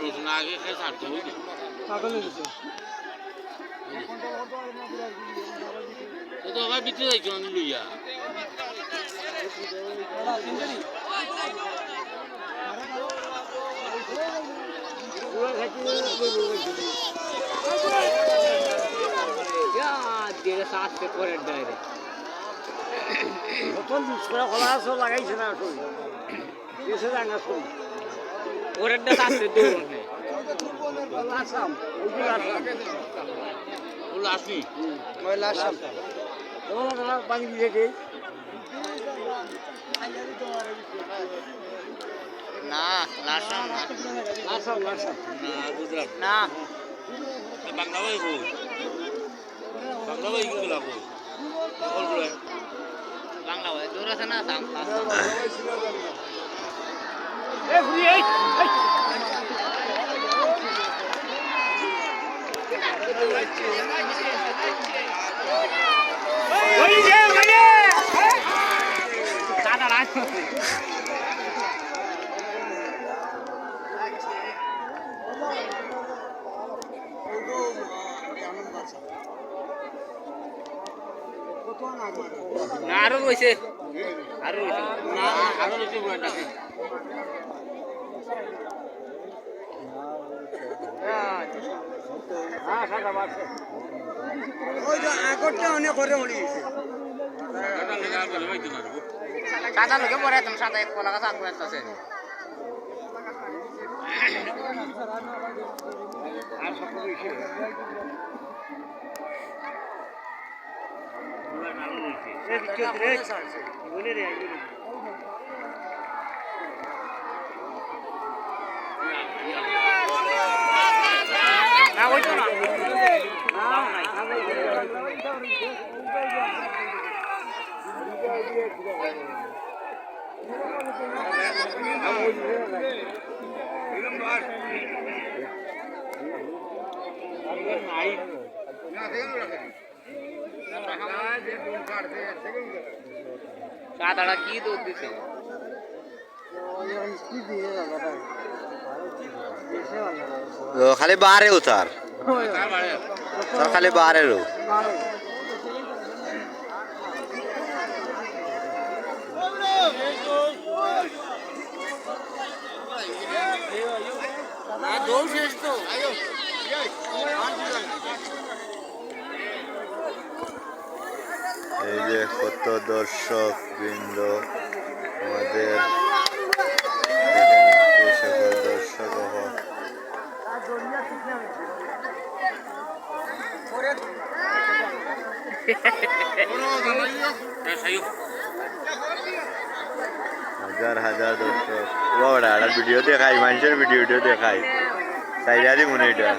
রসুন আগে খেয়ে ছাড়তে হবে না পাগল হয়ে গেছে তো আবার বিক্রি যাইছো না লইয়া লাগাইছে না আসনি পানি দিয়ে না লাসাম না গুজরাট না বাংলা ভাই কই বাংলা ভাই কি লাগো বাংলা ভাই দূর আছে না সাম এ ফ্রি এই ওই যে মানে দাদা রাজ আরো রয়েছে না আরো রয়েছে বুড়াটাকে হ্যাঁ সাদা বাড়ছে ওই যে আগরটা অনেক করে উড়িয়েছে সাদা লোকে পরে তুমি সাদা এক কলা গাছ আগুন আছে আর সব কিছু না ওই তো না সাদাটা কি দুধ দিছে खाली बाहर है उतार सर खाली बाहर है रो এই যে কত দর্শক বৃন্দ আমাদের সকল দর্শক হাজার হাজার দর্শক ভিডিও দেখাই মানুষের ভিডিও দেখাই সাইডারি মনে এটা